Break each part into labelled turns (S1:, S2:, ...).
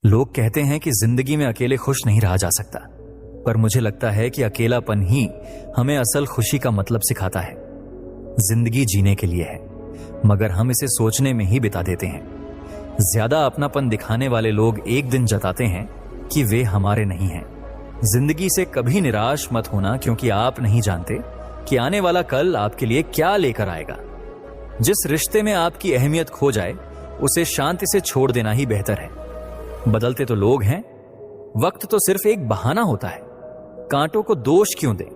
S1: लोग कहते हैं कि जिंदगी में अकेले खुश नहीं रहा जा सकता, पर मुझे लगता है कि अकेलापन ही हमें असल खुशी का मतलब सिखाता है। जिंदगी जीने के लिए है, मगर हम इसे सोचने में ही बिता देते हैं। ज्यादा अपनापन दिखाने वाले लोग एक दिन जताते हैं कि वे हमारे नहीं हैं। जिंदगी से कभी निराश मत होना, क्योंकि आप नहीं जानते कि आने वाला कल आपके लिए क्या लेकर आएगा। जिस रिश्ते में आपकी अहमियत खो जाए, उसे शांति से छोड़ देना ही बेहतर है। बदलते तो लोग हैं, वक्त तो सिर्फ एक बहाना होता है। कांटों को दोष क्यों दें?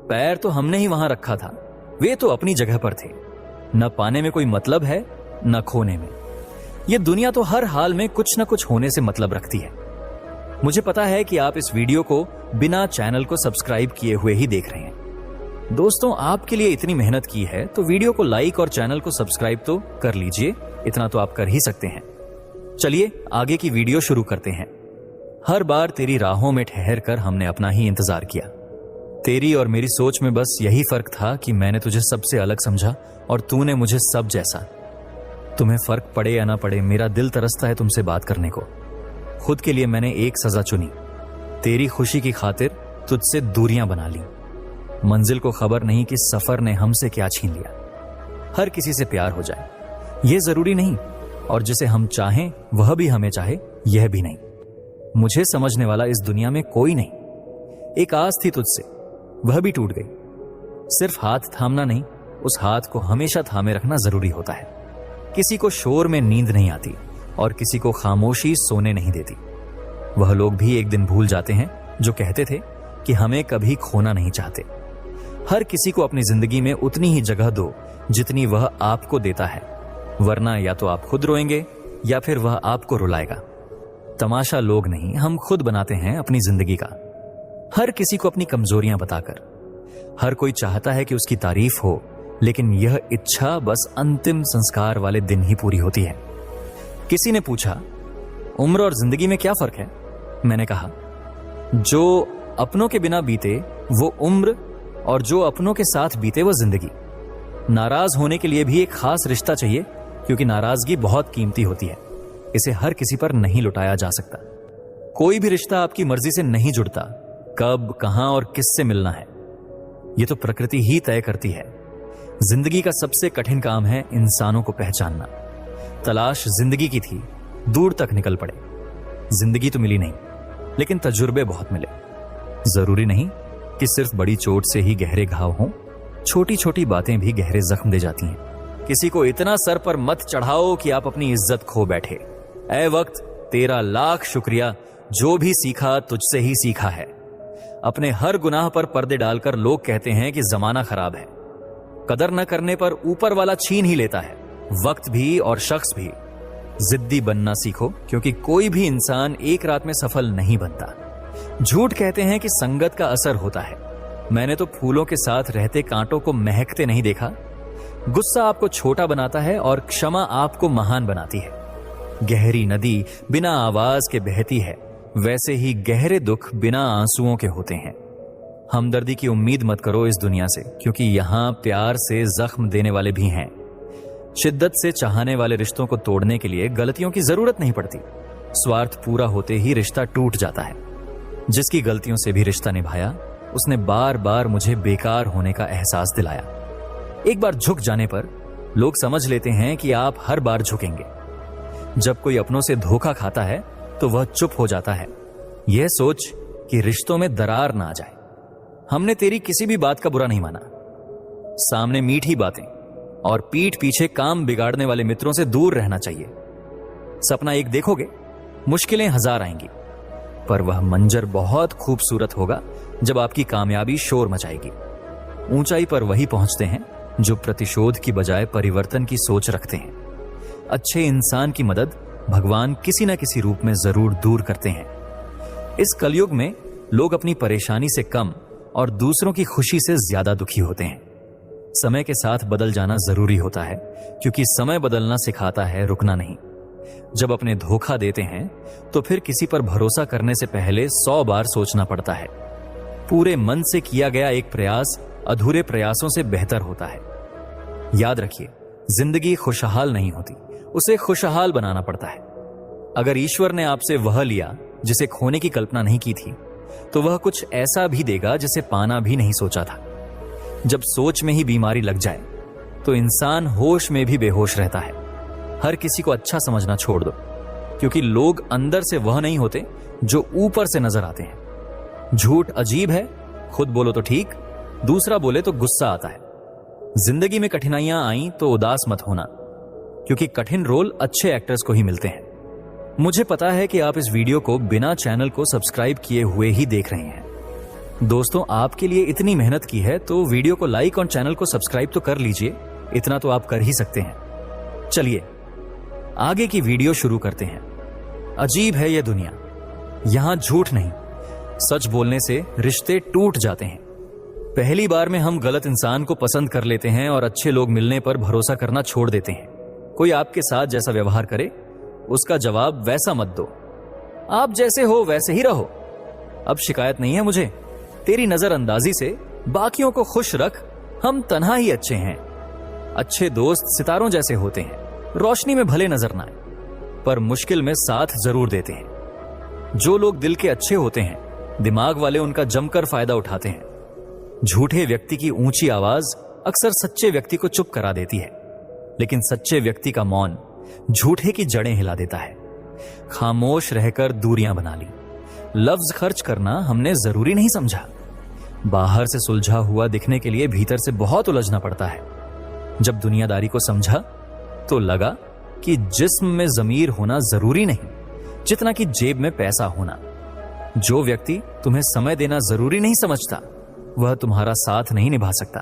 S1: पैर तो हमने ही वहां रखा था, वे तो अपनी जगह पर थे। न पाने में कोई मतलब है, न खोने में। यह दुनिया तो हर हाल में कुछ न कुछ होने से मतलब रखती है। मुझे पता है कि आप इस वीडियो को बिना चैनल को सब्सक्राइब किए हुए ही देख रहे हैं। दोस्तों, आपके लिए इतनी मेहनत की है तो वीडियो को लाइक और चैनल को सब्सक्राइब तो कर लीजिए। इतना तो आप कर ही सकते हैं। चलिए आगे की वीडियो शुरू करते हैं। हर बार तेरी राहों में ठहर कर हमने अपना ही इंतजार किया। तेरी और मेरी सोच में बस यही फर्क था कि मैंने तुझे सबसे अलग समझा और तूने मुझे सब जैसा। तुम्हें फर्क पड़े या ना पड़े, मेरा दिल तरसता है तुमसे बात करने को। खुद के लिए मैंने एक सजा चुनी। तेरी खुशी की खातिर तुझसे दूरियां बना ली। मंजिल को खबर नहीं कि सफर ने हमसे क्या छीन लिया। हर किसी से प्यार हो जाए यह जरूरी नहीं, और जिसे हम चाहें वह भी हमें चाहे यह भी नहीं। मुझे समझने वाला इस दुनिया में कोई नहीं। एक आस थी तुझसे, वह भी टूट गई। सिर्फ हाथ थामना नहीं, उस हाथ को हमेशा थामे रखना जरूरी होता है। किसी को शोर में नींद नहीं आती और किसी को खामोशी सोने नहीं देती। वह लोग भी एक दिन भूल जाते हैं जो कहते थे कि हमें कभी खोना नहीं चाहते। हर किसी को अपनी जिंदगी में उतनी ही जगह दो जितनी वह आपको देता है, वरना या तो आप खुद रोएंगे या फिर वह आपको रुलाएगा। तमाशा लोग नहीं, हम खुद बनाते हैं अपनी जिंदगी का, हर किसी को अपनी कमजोरियां बताकर। हर कोई चाहता है कि उसकी तारीफ हो, लेकिन यह इच्छा बस अंतिम संस्कार वाले दिन ही पूरी होती है। किसी ने पूछा, उम्र और जिंदगी में क्या फर्क है? मैंने कहा, जो अपनों के बिना बीते वो उम्र, और जो अपनों के साथ बीते वो जिंदगी। नाराज होने के लिए भी एक खास रिश्ता चाहिए, क्योंकि नाराजगी बहुत कीमती होती है। इसे हर किसी पर नहीं लुटाया जा सकता। कोई भी रिश्ता आपकी मर्जी से नहीं जुड़ता। कब, कहां और किससे मिलना है, यह तो प्रकृति ही तय करती है। जिंदगी का सबसे कठिन काम है इंसानों को पहचानना। तलाश जिंदगी की थी, दूर तक निकल पड़े। जिंदगी तो मिली नहीं, लेकिन तजुर्बे बहुत मिले। जरूरी नहीं कि सिर्फ बड़ी चोट से ही गहरे घाव हों, छोटी छोटी बातें भी गहरे जख्म दे जाती हैं। किसी को इतना सर पर मत चढ़ाओ कि आप अपनी इज्जत खो बैठे। ऐ वक्त, तेरा लाख शुक्रिया, जो भी सीखा तुझसे ही सीखा है। अपने हर गुनाह पर पर्दे डालकर लोग कहते हैं कि जमाना खराब है। कदर न करने पर ऊपर वाला छीन ही लेता है, वक्त भी और शख्स भी। जिद्दी बनना सीखो, क्योंकि कोई भी इंसान एक रात में सफल नहीं बनता। झूठ कहते हैं कि संगत का असर होता है। मैंने तो फूलों के साथ रहते कांटों को महकते नहीं देखा। गुस्सा आपको छोटा बनाता है और क्षमा आपको महान बनाती है। गहरी नदी बिना आवाज के बहती है, वैसे ही गहरे दुख बिना आंसुओं के होते हैं। हमदर्दी की उम्मीद मत करो इस दुनिया से, क्योंकि यहां प्यार से जख्म देने वाले भी हैं। शिद्दत से चाहने वाले रिश्तों को तोड़ने के लिए गलतियों की जरूरत नहीं पड़ती। स्वार्थ पूरा होते ही रिश्ता टूट जाता है। जिसकी गलतियों से भी रिश्ता निभाया, उसने बार बार मुझे बेकार होने का एहसास दिलाया। एक बार झुक जाने पर लोग समझ लेते हैं कि आप हर बार झुकेंगे। जब कोई अपनों से धोखा खाता है तो वह चुप हो जाता है, यह सोच कि रिश्तों में दरार ना आ जाए। हमने तेरी किसी भी बात का बुरा नहीं माना। सामने मीठी बातें और पीठ पीछे काम बिगाड़ने वाले मित्रों से दूर रहना चाहिए। सपना एक देखोगे, मुश्किलें हजार आएंगी, पर वह मंजर बहुत खूबसूरत होगा जब आपकी कामयाबी शोर मचाएगी। ऊंचाई पर वही पहुंचते हैं जो प्रतिशोध की बजाय परिवर्तन की सोच रखते हैं। अच्छे इंसान की मदद भगवान किसी न किसी रूप में जरूर दूर करते हैं। इस कलयुग में लोग अपनी परेशानी से कम और दूसरों की खुशी से ज्यादा दुखी होते हैं। समय के साथ बदल जाना जरूरी होता है, क्योंकि समय बदलना सिखाता है रुकना नहीं। जब अपने धोखा देते हैं तो फिर किसी पर भरोसा करने से पहले 100 बार सोचना पड़ता है। पूरे मन से किया गया एक प्रयास अधूरे प्रयासों से बेहतर होता है। याद रखिए, जिंदगी खुशहाल नहीं होती, उसे खुशहाल बनाना पड़ता है। अगर ईश्वर ने आपसे वह लिया जिसे खोने की कल्पना नहीं की थी, तो वह कुछ ऐसा भी देगा जिसे पाना भी नहीं सोचा था। जब सोच में ही बीमारी लग जाए तो इंसान होश में भी बेहोश रहता है। हर किसी को अच्छा समझना छोड़ दो, क्योंकि लोग अंदर से वह नहीं होते जो ऊपर से नजर आते हैं। झूठ अजीब है, खुद बोलो तो ठीक, दूसरा बोले तो गुस्सा आता है। जिंदगी में कठिनाइयां आई तो उदास मत होना, क्योंकि कठिन रोल अच्छे एक्टर्स को ही मिलते हैं। मुझे पता है कि आप इस वीडियो को बिना चैनल को सब्सक्राइब किए हुए ही देख रहे हैं। दोस्तों, आपके लिए इतनी मेहनत की है तो वीडियो को लाइक और चैनल को सब्सक्राइब तो कर लीजिए, इतना तो आप कर ही सकते हैं। चलिए आगे की वीडियो शुरू करते हैं। अजीब है यह दुनिया, यहां झूठ नहीं, सच बोलने से रिश्ते टूट जाते हैं। पहली बार में हम गलत इंसान को पसंद कर लेते हैं और अच्छे लोग मिलने पर भरोसा करना छोड़ देते हैं। कोई आपके साथ जैसा व्यवहार करे, उसका जवाब वैसा मत दो। आप जैसे हो वैसे ही रहो। अब शिकायत नहीं है मुझे, तेरी नजरअंदाजी से बाकियों को खुश रख, हम तन्हा ही अच्छे हैं। अच्छे दोस्त सितारों जैसे होते हैं, रोशनी में भले नजर ना आए, पर मुश्किल में साथ जरूर देते हैं। जो लोग दिल के अच्छे होते हैं, दिमाग वाले उनका जमकर फायदा उठाते हैं। झूठे व्यक्ति की ऊंची आवाज अक्सर सच्चे व्यक्ति को चुप करा देती है, लेकिन सच्चे व्यक्ति का मौन झूठे की जड़ें हिला देता है। खामोश रहकर दूरियां बना ली। लफ्ज खर्च करना हमने जरूरी नहीं समझा। बाहर से सुलझा हुआ दिखने के लिए भीतर से बहुत उलझना पड़ता है। जब दुनियादारी को समझा तो लगा कि जिस्म में जमीर होना जरूरी नहीं, जितना कि जेब में पैसा होना। जो व्यक्ति तुम्हें समय देना जरूरी नहीं समझता, वह तुम्हारा साथ नहीं निभा सकता।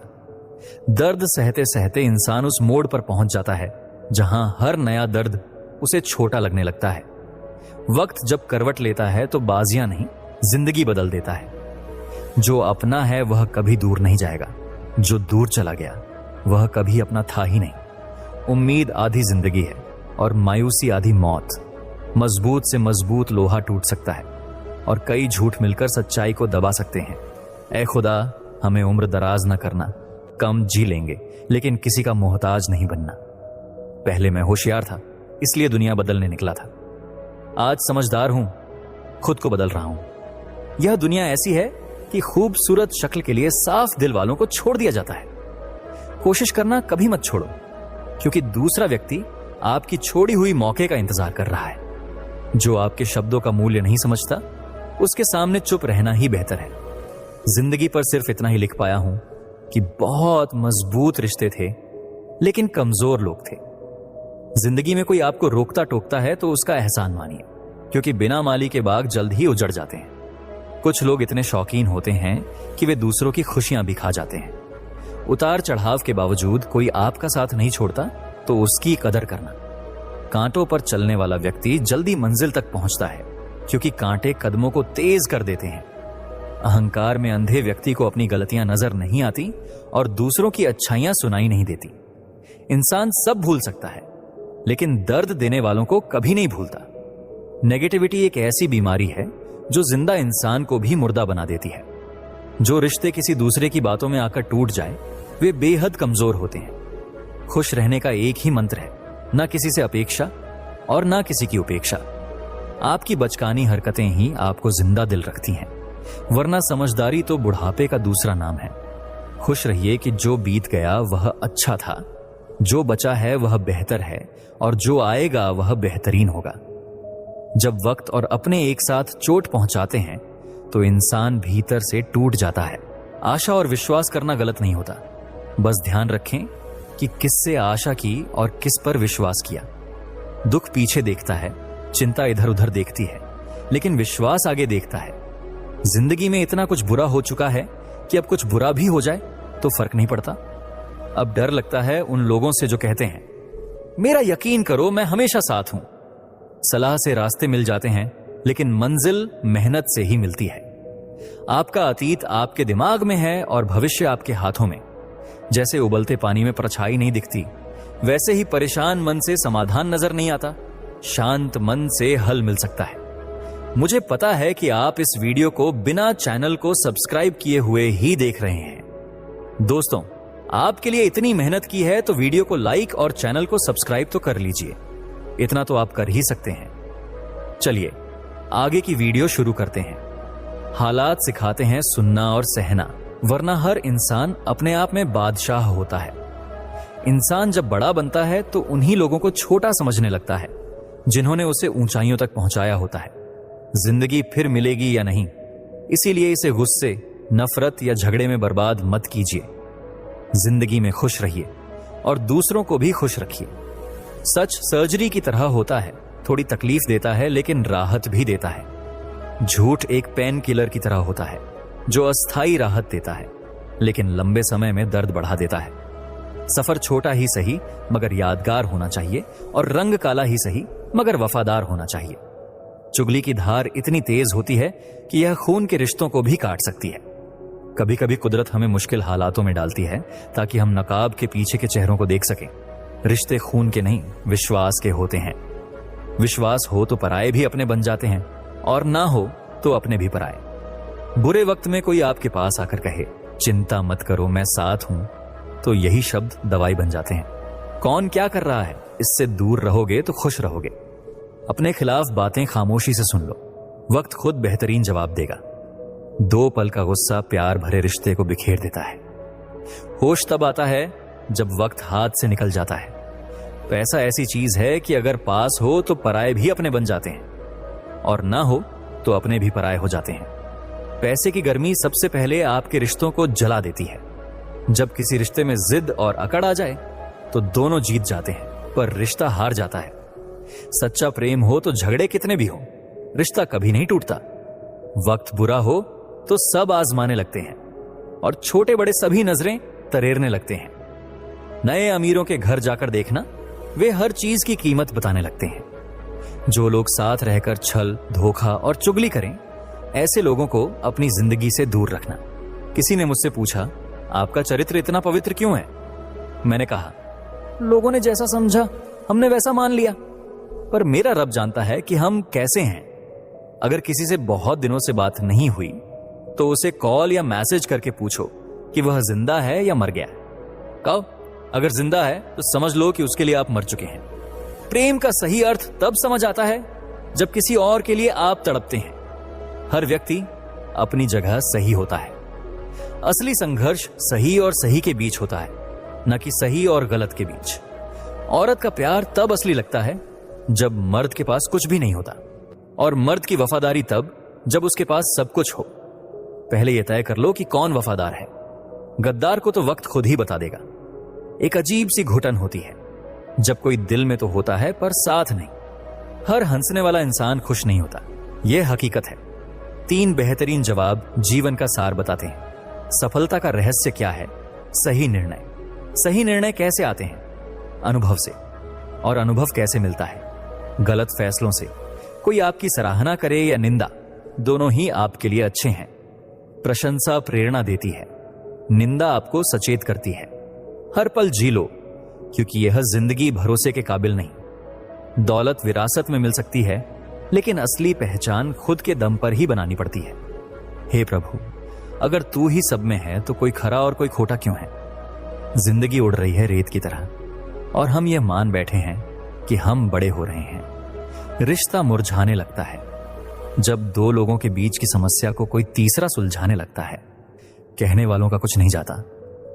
S1: दर्द सहते सहते इंसान उस मोड़ पर पहुंच जाता है जहां हर नया दर्द उसे छोटा लगने लगता है। वक्त जब करवट लेता है तो बाजियां नहीं, जिंदगी बदल देता है। जो अपना है वह कभी दूर नहीं जाएगा, जो दूर चला गया वह कभी अपना था ही नहीं। उम्मीद आधी जिंदगी है और मायूसी आधी मौत। मजबूत से मजबूत लोहा टूट सकता है और कई झूठ मिलकर सच्चाई को दबा सकते हैं। ऐ खुदा, हमें उम्र दराज न करना, कम जी लेंगे लेकिन किसी का मोहताज नहीं बनना। पहले मैं होशियार था, इसलिए दुनिया बदलने निकला था। आज समझदार हूं, खुद को बदल रहा हूं। यह दुनिया ऐसी है कि खूबसूरत शक्ल के लिए साफ दिल वालों को छोड़ दिया जाता है। कोशिश करना कभी मत छोड़ो, क्योंकि दूसरा व्यक्ति आपकी छोड़ी हुई मौके का इंतजार कर रहा है। जो आपके शब्दों का मूल्य नहीं समझता, उसके सामने चुप रहना ही बेहतर है। जिंदगी पर सिर्फ इतना ही लिख पाया हूं कि बहुत मजबूत रिश्ते थे, लेकिन कमजोर लोग थे। जिंदगी में कोई आपको रोकता टोकता है तो उसका एहसान मानिए, क्योंकि बिना माली के बाग जल्द ही उजड़ जाते हैं। कुछ लोग इतने शौकीन होते हैं कि वे दूसरों की खुशियां भी खा जाते हैं। उतार चढ़ाव के बावजूद कोई आपका साथ नहीं छोड़ता तो उसकी कदर करना। कांटों पर चलने वाला व्यक्ति जल्दी मंजिल तक पहुंचता है, क्योंकि कांटे कदमों को तेज कर देते हैं। अहंकार में अंधे व्यक्ति को अपनी गलतियां नजर नहीं आती और दूसरों की अच्छाइयां सुनाई नहीं देती। इंसान सब भूल सकता है, लेकिन दर्द देने वालों को कभी नहीं भूलता। नेगेटिविटी एक ऐसी बीमारी है जो जिंदा इंसान को भी मुर्दा बना देती है। जो रिश्ते किसी दूसरे की बातों में आकर टूट जाए, वे बेहद कमजोर होते हैं। खुश रहने का एक ही मंत्र है, ना किसी से अपेक्षा और ना किसी की उपेक्षा। आपकी बचकानी हरकतें ही आपको जिंदा दिल रखती हैं, वरना समझदारी तो बुढ़ापे का दूसरा नाम है। खुश रहिए कि जो बीत गया वह अच्छा था, जो बचा है वह बेहतर है और जो आएगा वह बेहतरीन होगा। जब वक्त और अपने एक साथ चोट पहुंचाते हैं तो इंसान भीतर से टूट जाता है। आशा और विश्वास करना गलत नहीं होता, बस ध्यान रखें कि किससे आशा की और किस पर विश्वास किया। दुख पीछे देखता है, चिंता इधर उधर देखती है, लेकिन विश्वास आगे देखता है। जिंदगी में इतना कुछ बुरा हो चुका है कि अब कुछ बुरा भी हो जाए तो फर्क नहीं पड़ता। अब डर लगता है उन लोगों से जो कहते हैं, मेरा यकीन करो मैं हमेशा साथ हूं। सलाह से रास्ते मिल जाते हैं, लेकिन मंजिल मेहनत से ही मिलती है। आपका अतीत आपके दिमाग में है और भविष्य आपके हाथों में। जैसे उबलते पानी में परछाई नहीं दिखती, वैसे ही परेशान मन से समाधान नजर नहीं आता। शांत मन से हल मिल सकता है। मुझे पता है कि आप इस वीडियो को बिना चैनल को सब्सक्राइब किए हुए ही देख रहे हैं। दोस्तों, आपके लिए इतनी मेहनत की है तो वीडियो को लाइक और चैनल को सब्सक्राइब तो कर लीजिए, इतना तो आप कर ही सकते हैं। चलिए आगे की वीडियो शुरू करते हैं। हालात सिखाते हैं सुनना और सहना, वरना हर इंसान अपने आप में बादशाह होता है। इंसान जब बड़ा बनता है तो उन्हीं लोगों को छोटा समझने लगता है जिन्होंने उसे ऊंचाइयों तक पहुंचाया होता है। जिंदगी फिर मिलेगी या नहीं, इसीलिए इसे गुस्से, नफरत या झगड़े में बर्बाद मत कीजिए। जिंदगी में खुश रहिए और दूसरों को भी खुश रखिए। सच सर्जरी की तरह होता है, थोड़ी तकलीफ देता है लेकिन राहत भी देता है। झूठ एक पेन किलर की तरह होता है जो अस्थायी राहत देता है लेकिन लंबे समय में दर्द बढ़ा देता है। सफर छोटा ही सही मगर यादगार होना चाहिए, और रंग काला ही सही मगर वफादार होना चाहिए। चुगली की धार इतनी तेज होती है कि यह खून के रिश्तों को भी काट सकती है। कभी कभी कुदरत हमें मुश्किल हालातों में डालती है ताकि हम नकाब के पीछे के चेहरों को देख सकें। रिश्ते खून के नहीं, विश्वास के होते हैं। विश्वास हो तो पराये भी अपने बन जाते हैं, और ना हो तो अपने भी पराये। बुरे वक्त में कोई आपके पास आकर कहे चिंता मत करो मैं साथ हूं, तो यही शब्द दवाई बन जाते हैं। कौन क्या कर रहा है, इससे दूर रहोगे तो खुश रहोगे। अपने खिलाफ बातें खामोशी से सुन लो, वक्त खुद बेहतरीन जवाब देगा। 2 पल का गुस्सा प्यार भरे रिश्ते को बिखेर देता है। होश तब आता है जब वक्त हाथ से निकल जाता है। पैसा ऐसी चीज है कि अगर पास हो तो पराये भी अपने बन जाते हैं, और ना हो तो अपने भी पराये हो जाते हैं। पैसे की गर्मी सबसे पहले आपके रिश्तों को जला देती है। जब किसी रिश्ते में जिद और अकड़ आ जाए तो दोनों जीत जाते हैं, पर रिश्ता हार जाता है। सच्चा प्रेम हो तो झगड़े कितने भी हो, रिश्ता कभी नहीं टूटता। वक्त बुरा हो तो सब आजमाने लगते हैं, और छोटे बड़े सभी नजरें तरेरने लगते हैं। नए अमीरों के घर जाकर देखना, वे हर चीज की कीमत बताने लगते हैं। जो लोग साथ रहकर छल, धोखा और चुगली करें, ऐसे लोगों को अपनी जिंदगी से दूर रखना। किसी ने मुझसे पूछा, आपका चरित्र इतना पवित्र क्यों है? मैंने कहा, लोगों ने जैसा समझा हमने वैसा मान लिया, पर मेरा रब जानता है कि हम कैसे हैं। अगर किसी से बहुत दिनों से बात नहीं हुई तो उसे कॉल या मैसेज करके पूछो कि वह जिंदा है या मर गया। कहो, अगर जिंदा है तो समझ लो कि उसके लिए आप मर चुके हैं। प्रेम का सही अर्थ तब समझ आता है जब किसी और के लिए आप तड़पते हैं। हर व्यक्ति अपनी जगह सही होता है। असली संघर्ष सही और सही के बीच होता है, न कि सही और गलत के बीच। औरत का प्यार तब असली लगता है जब मर्द के पास कुछ भी नहीं होता, और मर्द की वफादारी तब जब उसके पास सब कुछ हो। पहले यह तय कर लो कि कौन वफादार है। गद्दार को तो वक्त खुद ही बता देगा। एक अजीब सी घुटन होती है जब कोई दिल में तो होता है पर साथ नहीं। हर हंसने वाला इंसान खुश नहीं होता, यह हकीकत है। 3 बेहतरीन जवाब जीवन का सार बताते हैं। सफलता का रहस्य क्या है? सही निर्णय। सही निर्णय कैसे आते हैं? अनुभव से। और अनुभव कैसे मिलता है? गलत फैसलों से। कोई आपकी सराहना करे या निंदा, दोनों ही आपके लिए अच्छे हैं। प्रशंसा प्रेरणा देती है, निंदा आपको सचेत करती है। हर पल जी लो, क्योंकि यह जिंदगी भरोसे के काबिल नहीं। दौलत विरासत में मिल सकती है, लेकिन असली पहचान खुद के दम पर ही बनानी पड़ती है। हे प्रभु, अगर तू ही सब में है तो कोई खरा और कोई खोटा क्यों है? जिंदगी उड़ रही है रेत की तरह, और हम ये मान बैठे हैं कि हम बड़े हो रहे हैं। रिश्ता मुरझाने लगता है जब 2 लोगों के बीच की समस्या को कोई तीसरा सुलझाने लगता है। कहने वालों का कुछ नहीं जाता,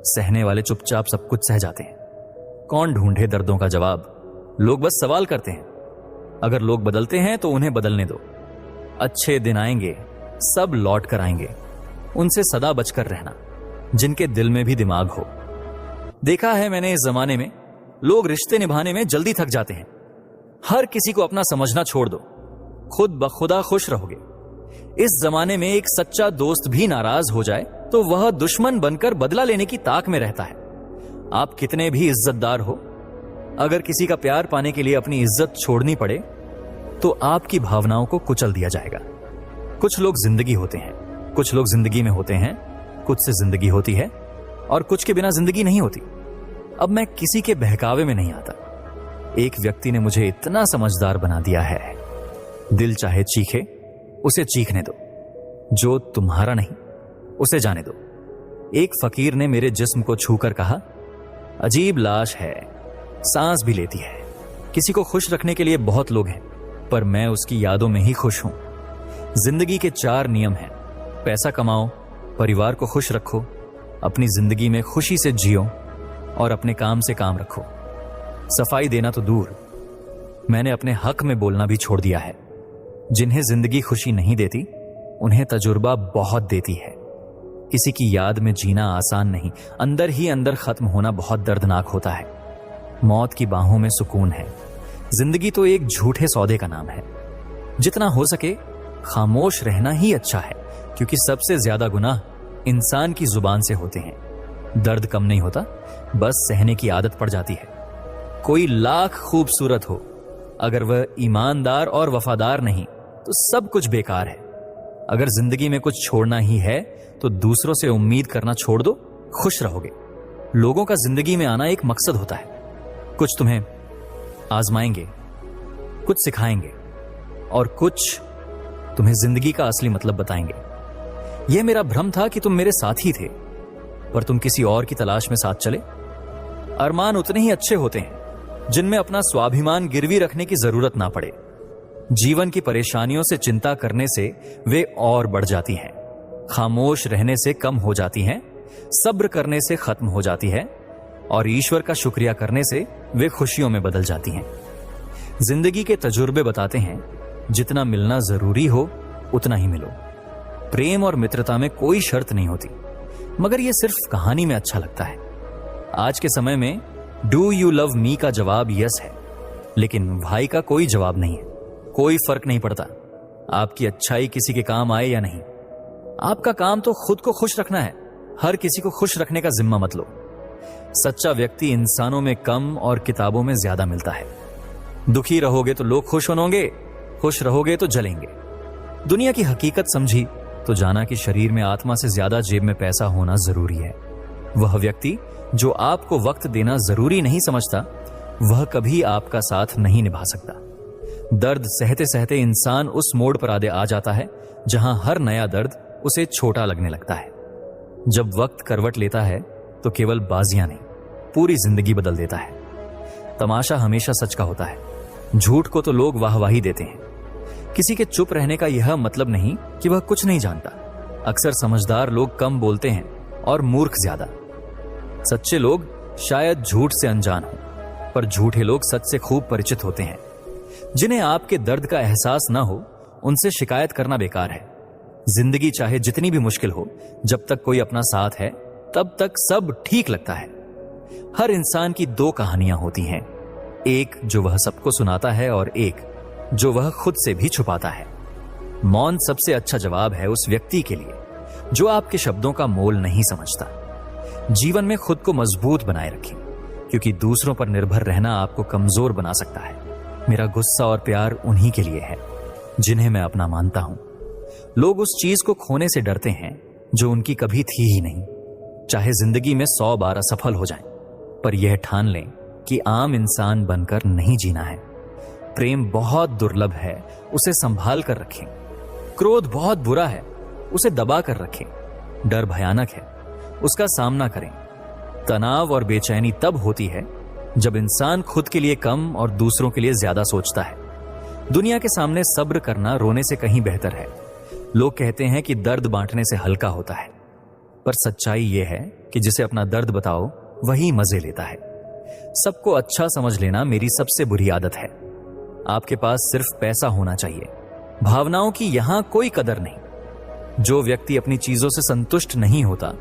S1: सहने वाले चुपचाप सब कुछ सह जाते हैं। कौन ढूंढे दर्दों का जवाब? लोग बस सवाल करते हैं। अगर लोग बदलते हैं तो उन्हें बदलने दो। अच्छे दिन आएंगे, सब लौट कर आएंगे। उनसे सदा बचकर रहना जिनके दिल में भी दिमाग हो। देखा है मैंने इस जमाने में लोग रिश्ते निभाने में जल्दी थक जाते हैं। हर किसी को अपना समझना छोड़ दो, खुद बखुदा खुश रहोगे। इस जमाने में एक सच्चा दोस्त भी नाराज हो जाए तो वह दुश्मन बनकर बदला लेने की ताक में रहता है। आप कितने भी इज्जतदार हो, अगर किसी का प्यार पाने के लिए अपनी इज्जत छोड़नी पड़े तो आपकी भावनाओं को कुचल दिया जाएगा। कुछ लोग जिंदगी होते हैं, कुछ लोग जिंदगी में होते हैं, कुछ से जिंदगी होती है और कुछ के बिना जिंदगी नहीं होती। अब मैं किसी के बहकावे में नहीं आता। एक व्यक्ति ने मुझे इतना समझदार बना दिया है, दिल चाहे चीखे उसे चीखने दो, जो तुम्हारा नहीं उसे जाने दो। एक फकीर ने मेरे जिस्म को छूकर कहा, अजीब लाश है, सांस भी लेती है। किसी को खुश रखने के लिए बहुत लोग हैं, पर मैं उसकी यादों में ही खुश हूं। जिंदगी के 4 नियम हैं। पैसा कमाओ, परिवार को खुश रखो, अपनी जिंदगी में खुशी से जियो और अपने काम से काम रखो। सफाई देना तो दूर, मैंने अपने हक में बोलना भी छोड़ दिया है। जिन्हें जिंदगी खुशी नहीं देती, उन्हें तजुर्बा बहुत देती है। किसी की याद में जीना आसान नहीं, अंदर ही अंदर खत्म होना बहुत दर्दनाक होता है। मौत की बाहों में सुकून है। जिंदगी तो एक झूठे सौदे का नाम है। जितना हो सके खामोश रहना ही अच्छा है, क्योंकि सबसे ज्यादा गुनाह इंसान की जुबान से होते हैं। दर्द कम नहीं होता, बस सहने की आदत पड़ जाती है। कोई लाख खूबसूरत हो, अगर वह ईमानदार और वफादार नहीं तो सब कुछ बेकार है। अगर जिंदगी में कुछ छोड़ना ही है तो दूसरों से उम्मीद करना छोड़ दो, खुश रहोगे। लोगों का जिंदगी में आना एक मकसद होता है। कुछ तुम्हें आजमाएंगे, कुछ सिखाएंगे और कुछ तुम्हें जिंदगी का असली मतलब बताएंगे। यह मेरा भ्रम था कि तुम मेरे साथ ही थे, पर तुम किसी और की तलाश में साथ चले। अरमान उतने ही अच्छे होते हैं जिनमें अपना स्वाभिमान गिरवी रखने की जरूरत ना पड़े। जीवन की परेशानियों से चिंता करने से वे और बढ़ जाती हैं, खामोश रहने से कम हो जाती हैं, सब्र करने से खत्म हो जाती है और ईश्वर का शुक्रिया करने से वे खुशियों में बदल जाती हैं। जिंदगी के तजुर्बे बताते हैं, जितना मिलना जरूरी हो उतना ही मिलो। प्रेम और मित्रता में कोई शर्त नहीं होती, मगर यह सिर्फ कहानी में अच्छा लगता है। आज के समय में डू यू लव मी का जवाब यस है, लेकिन भाई का कोई जवाब नहीं है। कोई फर्क नहीं पड़ता आपकी अच्छाई किसी के काम आए या नहीं। आपका काम तो खुद को खुश रखना है, हर किसी को खुश रखने का जिम्मा मत लो। सच्चा व्यक्ति इंसानों में कम और किताबों में ज्यादा मिलता है। दुखी रहोगे तो लोग खुश होंगे, खुश रहोगे तो जलेंगे। दुनिया की हकीकत समझी तो जाना कि शरीर में आत्मा से ज्यादा जेब में पैसा होना जरूरी है। वह व्यक्ति जो आपको वक्त देना जरूरी नहीं समझता, वह कभी आपका साथ नहीं निभा सकता। दर्द सहते सहते इंसान उस मोड़ पर आ जाता है जहां हर नया दर्द उसे छोटा लगने लगता है। जब वक्त करवट लेता है तो केवल बाजियां नहीं, पूरी जिंदगी बदल देता है। तमाशा हमेशा सच का होता है, झूठ को तो लोग वाहवाही देते हैं। किसी के चुप रहने का यह मतलब नहीं कि वह कुछ नहीं जानता। अक्सर समझदार लोग कम बोलते हैं और मूर्ख ज्यादा। सच्चे लोग शायद झूठ से अनजान हो, पर झूठे लोग सच से खूब परिचित होते हैं। जिन्हें आपके दर्द का एहसास ना हो, उनसे शिकायत करना बेकार है। जिंदगी चाहे जितनी भी मुश्किल हो, जब तक कोई अपना साथ है तब तक सब ठीक लगता है। हर इंसान की 2 कहानियां होती हैं, एक जो वह सबको सुनाता है और एक जो वह खुद से भी छुपाता है। मौन सबसे अच्छा जवाब है उस व्यक्ति के लिए जो आपके शब्दों का मोल नहीं समझता। जीवन में खुद को मजबूत बनाए रखें, क्योंकि दूसरों पर निर्भर रहना आपको कमजोर बना सकता है। मेरा गुस्सा और प्यार उन्हीं के लिए है जिन्हें मैं अपना मानता हूं। लोग उस चीज को खोने से डरते हैं जो उनकी कभी थी ही नहीं। चाहे जिंदगी में 100 बार असफल हो जाएं, पर यह ठान लें कि आम इंसान बनकर नहीं जीना है। प्रेम बहुत दुर्लभ है, उसे संभाल कर रखें। क्रोध बहुत बुरा है, उसे दबा कर रखें। डर भयानक है, उसका सामना करें। तनाव और बेचैनी तब होती है जब इंसान खुद के लिए कम और दूसरों के लिए ज्यादा सोचता है। दुनिया के सामने सब्र करना रोने से कहीं बेहतर है। लोग कहते हैं कि दर्द बांटने से हल्का होता है, पर सच्चाई यह है कि जिसे अपना दर्द बताओ वही मजे लेता है। सबको अच्छा समझ लेना मेरी सबसे बुरी आदत है। आपके पास सिर्फ पैसा होना चाहिए, भावनाओं की यहां कोई कदर नहीं। जो व्यक्ति अपनी चीजों से संतुष्ट नहीं होता,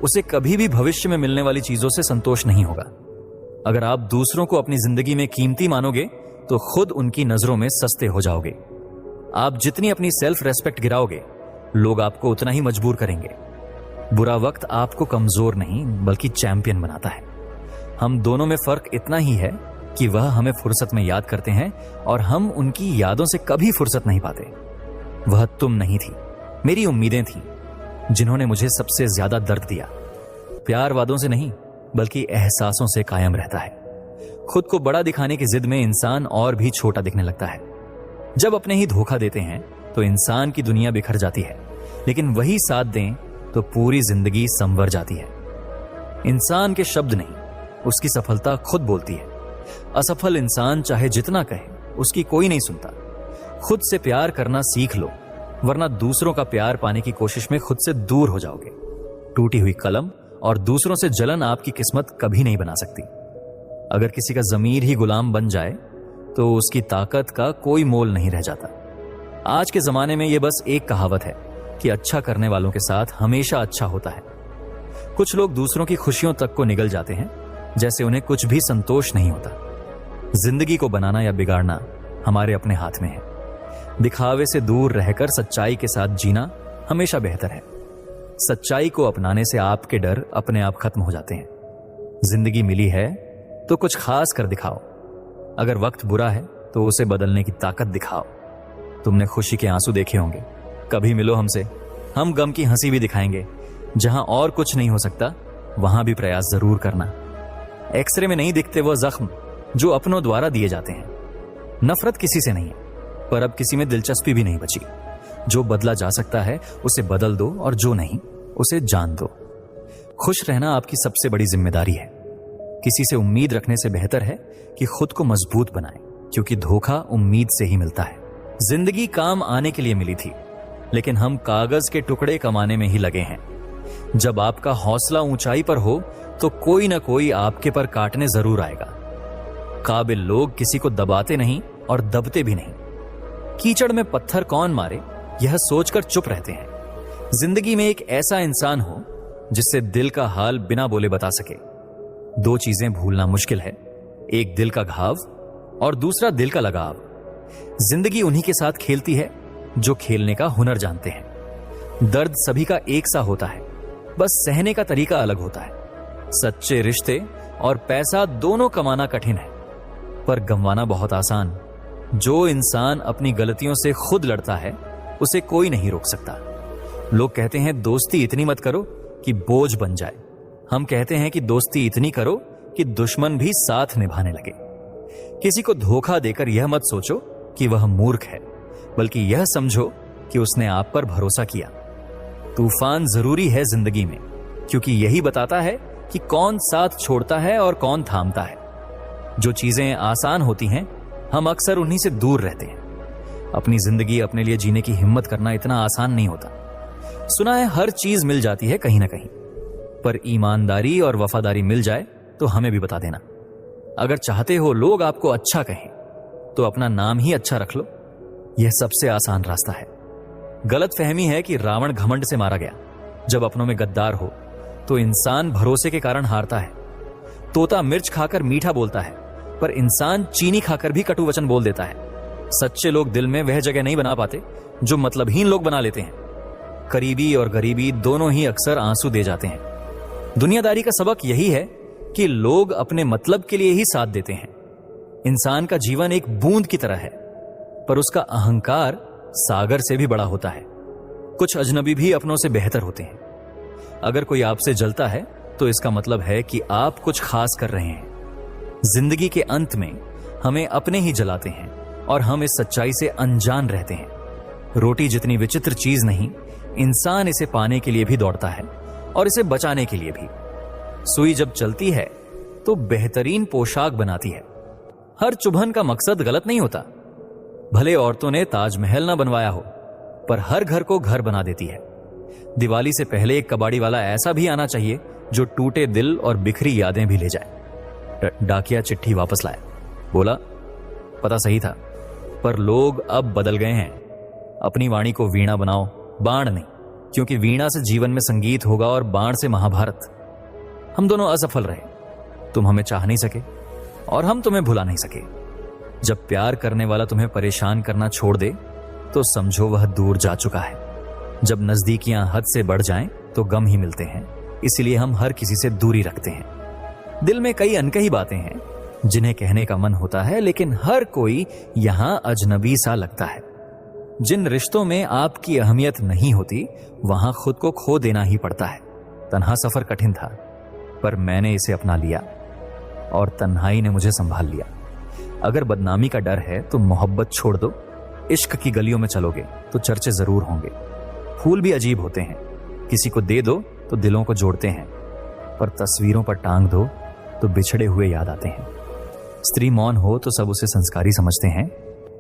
S1: उसे कभी भी भविष्य में मिलने वाली चीजों से संतोष नहीं होगा। अगर आप दूसरों को अपनी जिंदगी में कीमती मानोगे तो खुद उनकी नजरों में सस्ते हो जाओगे। आप जितनी अपनी सेल्फ रेस्पेक्ट गिराओगे, लोग आपको उतना ही मजबूर करेंगे। बुरा वक्त आपको कमजोर नहीं बल्कि चैंपियन बनाता है। हम दोनों में फर्क इतना ही है कि वह हमें फुर्सत में याद करते हैं और हम उनकी यादों से कभी फुर्सत नहीं पाते। वह तुम नहीं थी, मेरी उम्मीदें थी, जिन्होंने मुझे सबसे ज्यादा दर्द दिया। प्यार वादों से नहीं बल्कि एहसासों से कायम रहता है। खुद को बड़ा दिखाने की जिद में इंसान और भी छोटा दिखने लगता है। जब अपने ही धोखा देते हैं तो इंसान की दुनिया बिखर जाती है, लेकिन वही साथ दें तो पूरी जिंदगी संवर जाती है। इंसान के शब्द नहीं, उसकी सफलता खुद बोलती है। असफल इंसान चाहे जितना कहे, उसकी कोई नहीं सुनता। खुद से प्यार करना सीख लो, वरना दूसरों का प्यार पाने की कोशिश में खुद से दूर हो जाओगे। टूटी हुई कलम और दूसरों से जलन आपकी किस्मत कभी नहीं बना सकती। अगर किसी का ज़मीर ही गुलाम बन जाए तो उसकी ताकत का कोई मोल नहीं रह जाता। आज के जमाने में यह बस एक कहावत है कि अच्छा करने वालों के साथ हमेशा अच्छा होता है। कुछ लोग दूसरों की खुशियों तक को निगल जाते हैं, जैसे उन्हें कुछ भी संतोष नहीं होता। जिंदगी को बनाना या बिगाड़ना हमारे अपने हाथ में है। दिखावे से दूर रहकर सच्चाई के साथ जीना हमेशा बेहतर है। सच्चाई को अपनाने से आपके डर अपने आप खत्म हो जाते हैं। जिंदगी मिली है तो कुछ खास कर दिखाओ। अगर वक्त बुरा है तो उसे बदलने की ताकत दिखाओ। तुमने खुशी के आंसू देखे होंगे, कभी मिलो हमसे, हम गम की हंसी भी दिखाएंगे। जहां और कुछ नहीं हो सकता वहां भी प्रयास जरूर करना। एक्सरे में नहीं दिखते वो जख्म जो अपनों द्वारा दिए जाते हैं। नफरत किसी से नहीं है, पर अब किसी में दिलचस्पी भी नहीं बची। जो बदला जा सकता है उसे बदल दो और जो नहीं उसे जान दो। खुश रहना आपकी सबसे बड़ी जिम्मेदारी है। किसी से उम्मीद रखने से बेहतर है कि खुद को मजबूत बनाएं, क्योंकि धोखा उम्मीद से ही मिलता है। जिंदगी काम आने के लिए मिली थी, लेकिन हम कागज के टुकड़े कमाने में ही लगे हैं। जब आपका हौसला ऊंचाई पर हो तो कोई ना कोई आपके पर काटने जरूर आएगा। काबिल लोग किसी को दबाते नहीं और दबते भी नहीं। कीचड़ में पत्थर कौन मारे यह सोचकर चुप रहते हैं। जिंदगी में एक ऐसा इंसान हो जिससे दिल का हाल बिना बोले बता सके। दो चीजें भूलना मुश्किल है, एक दिल का घाव और दूसरा दिल का लगाव। जिंदगी उन्हीं के साथ खेलती है जो खेलने का हुनर जानते हैं। दर्द सभी का एक सा होता है, बस सहने का तरीका अलग होता है। सच्चे रिश्ते और पैसा दोनों कमाना कठिन है, पर गंवाना बहुत आसान। जो इंसान अपनी गलतियों से खुद लड़ता है उसे कोई नहीं रोक सकता। लोग कहते हैं दोस्ती इतनी मत करो कि बोझ बन जाए। हम कहते हैं कि दोस्ती इतनी करो कि दुश्मन भी साथ निभाने लगे। किसी को धोखा देकर यह मत सोचो कि वह मूर्ख है, बल्कि यह समझो कि उसने आप पर भरोसा किया। तूफान जरूरी है जिंदगी में, क्योंकि यही बताता है कि कौन साथ छोड़ता है और कौन थामता है। जो चीजें आसान होती हैं हम अक्सर उन्हीं से दूर रहते हैं। अपनी जिंदगी अपने लिए जीने की हिम्मत करना इतना आसान नहीं होता। सुना है हर चीज मिल जाती है कहीं ना कहीं, पर ईमानदारी और वफादारी मिल जाए तो हमें भी बता देना। अगर चाहते हो लोग आपको अच्छा कहें तो अपना नाम ही अच्छा रख लो। यह सबसे आसान रास्ता है। गलत फहमी है कि रावण घमंड से मारा गया। जब अपनों में गद्दार हो तो इंसान भरोसे के कारण हारता है। तोता मिर्च खाकर मीठा बोलता है, पर इंसान चीनी खाकर भी कटु वचन बोल देता है। सच्चे लोग दिल में वह जगह नहीं बना पाते जो मतलबहीन लोग बना लेते हैं। करीबी और गरीबी दोनों ही अक्सर आंसू दे जाते हैं। दुनियादारी का सबक यही है कि लोग अपने मतलब के लिए ही साथ देते हैं। इंसान का जीवन एक बूंद की तरह है, पर उसका अहंकार सागर से भी बड़ा होता है। कुछ अजनबी भी अपनों से बेहतर होते हैं। अगर कोई आपसे जलता है तो इसका मतलब है कि आप कुछ खास कर रहे हैं। जिंदगी के अंत में हमें अपने ही जलाते हैं और हम इस सच्चाई से अनजान रहते हैं। रोटी जितनी विचित्र चीज नहीं, इंसान इसे पाने के लिए भी दौड़ता है और इसे बचाने के लिए भी। सुई जब चलती है तो बेहतरीन पोशाक बनाती है। हर चुभन का मकसद गलत नहीं होता। भले औरतों ने ताजमहल ना बनवाया हो, पर हर घर को घर बना देती है। दिवाली से पहले एक कबाड़ी वाला ऐसा भी आना चाहिए जो टूटे दिल और बिखरी यादें भी ले जाए। डाकिया चिट्ठी वापस लाया, बोला पता सही था, पर लोग अब बदल गए हैं। अपनी वाणी को वीणा बनाओ, बाण नहीं, क्योंकि वीणा से जीवन में संगीत होगा और बाण से महाभारत। हम दोनों असफल रहे। तुम हमें चाह नहीं सके और हम तुम्हें भुला नहीं सके। जब प्यार करने वाला तुम्हें परेशान करना छोड़ दे तो समझो वह दूर जा चुका है। जब नजदीकियां हद से बढ़ जाएं तो गम ही मिलते हैं, इसलिए हम हर किसी से दूरी रखते हैं। दिल में कई अनकही बातें हैं जिन्हें कहने का मन होता है, लेकिन हर कोई यहां अजनबी सा लगता है। जिन रिश्तों में आपकी अहमियत नहीं होती वहां खुद को खो देना ही पड़ता है। तन्हा सफर कठिन था, पर मैंने इसे अपना लिया और तन्हाई ने मुझे संभाल लिया। अगर बदनामी का डर है तो मोहब्बत छोड़ दो। इश्क की गलियों में चलोगे तो चर्चे जरूर होंगे। फूल भी अजीब होते हैं, किसी को दे दो तो दिलों को जोड़ते हैं, पर तस्वीरों पर टांग दो तो बिछड़े हुए याद आते हैं। स्त्री मौन हो तो सब उसे संस्कारी समझते हैं,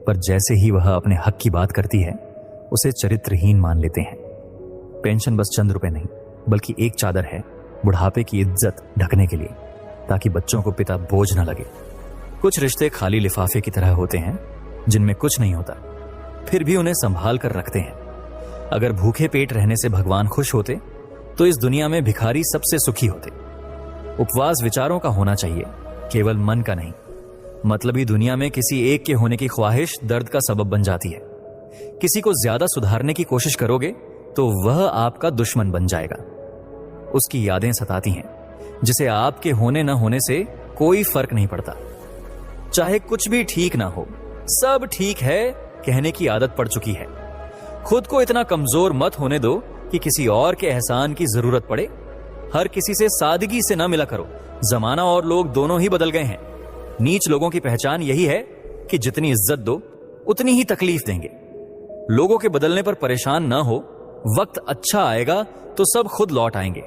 S1: पर जैसे ही वह अपने हक की बात करती है उसे चरित्रहीन मान लेते हैं। पेंशन बस चंद रुपए नहीं बल्कि एक चादर है बुढ़ापे की इज्जत ढकने के लिए, ताकि बच्चों को पिता बोझ न लगे। कुछ रिश्ते खाली लिफाफे की तरह होते हैं जिनमें कुछ नहीं होता, फिर भी उन्हें संभाल कर रखते हैं। अगर भूखे पेट रहने से भगवान खुश होते तो इस दुनिया में भिखारी सबसे सुखी होते। उपवास विचारों का होना चाहिए, केवल मन का नहीं। मतलबी दुनिया में किसी एक के होने की ख्वाहिश दर्द का सबब बन जाती है। किसी को ज्यादा सुधारने की कोशिश करोगे तो वह आपका दुश्मन बन जाएगा। उसकी यादें सताती हैं, जिसे आपके होने न होने से कोई फर्क नहीं पड़ता। चाहे कुछ भी ठीक ना हो, सब ठीक है कहने की आदत पड़ चुकी है। खुद को इतना कमजोर मत होने दो कि किसी और के एहसान की जरूरत पड़े। हर किसी से सादगी से ना मिला करो। जमाना और लोग दोनों ही बदल गए हैं। नीच लोगों की पहचान यही है कि जितनी इज्जत दो उतनी ही तकलीफ देंगे। लोगों के बदलने पर परेशान ना हो, वक्त अच्छा आएगा तो सब खुद लौट आएंगे।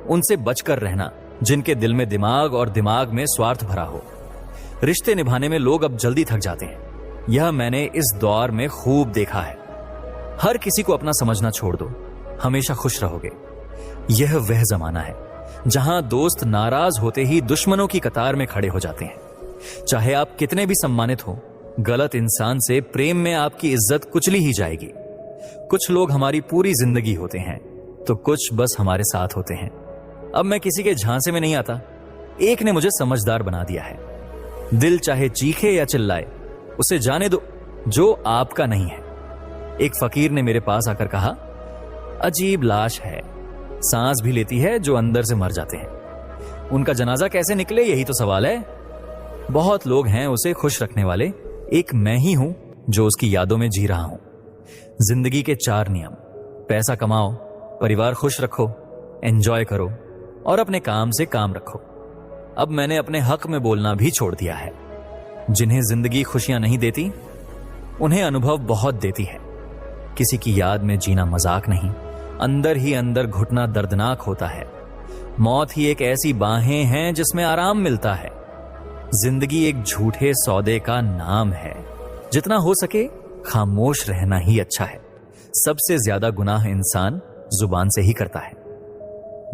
S1: उनसे बचकर रहना जिनके दिल में दिमाग और दिमाग में स्वार्थ भरा हो। रिश्ते निभाने में लोग अब जल्दी थक जाते हैं। यह मैंने इस दौर में खूब देखा है। हर किसी को अपना समझना छोड़ दो, हमेशा खुश रहोगे। यह वह जमाना है जहां दोस्त नाराज होते ही दुश्मनों की कतार में खड़े हो जाते हैं। चाहे आप कितने भी सम्मानित हो, गलत इंसान से प्रेम में आपकी इज्जत कुचली ही जाएगी। कुछ लोग हमारी पूरी जिंदगी होते हैं तो कुछ बस हमारे साथ होते हैं। अब मैं किसी के झांसे में नहीं आता। एक ने मुझे समझदार बना दिया है। दिल चाहे चीखे या चिल्लाए, उसे जाने दो जो आपका नहीं है। एक फकीर ने मेरे पास आकर कहा, अजीब लाश है, सांस भी लेती है जो अंदर से मर जाते हैं। उनका जनाजा कैसे निकले, यही तो सवाल है। बहुत लोग हैं उसे खुश रखने वाले, एक मैं ही हूं जो उसकी यादों में जी रहा हूं। जिंदगी के 4 नियम: पैसा कमाओ, परिवार खुश रखो, एंजॉय करो और अपने काम से काम रखो। अब मैंने अपने हक में बोलना भी छोड़ दिया है। जिन्हें जिंदगी खुशियां नहीं देती, उन्हें अनुभव बहुत देती है। किसी की याद में जीना मजाक नहीं, अंदर ही अंदर घुटना दर्दनाक होता है। मौत ही एक ऐसी बाहें हैं जिसमें आराम मिलता है। जिंदगी एक झूठे सौदे का नाम है। जितना हो सके खामोश रहना ही अच्छा है। सबसे ज्यादा गुनाह इंसान जुबान से ही करता है।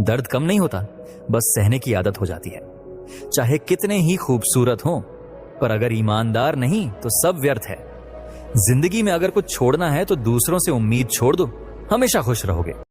S1: दर्द कम नहीं होता, बस सहने की आदत हो जाती है। चाहे कितने ही खूबसूरत हों, पर अगर ईमानदार नहीं तो सब व्यर्थ है। जिंदगी में अगर कुछ छोड़ना है तो दूसरों से उम्मीद छोड़ दो, हमेशा खुश रहोगे।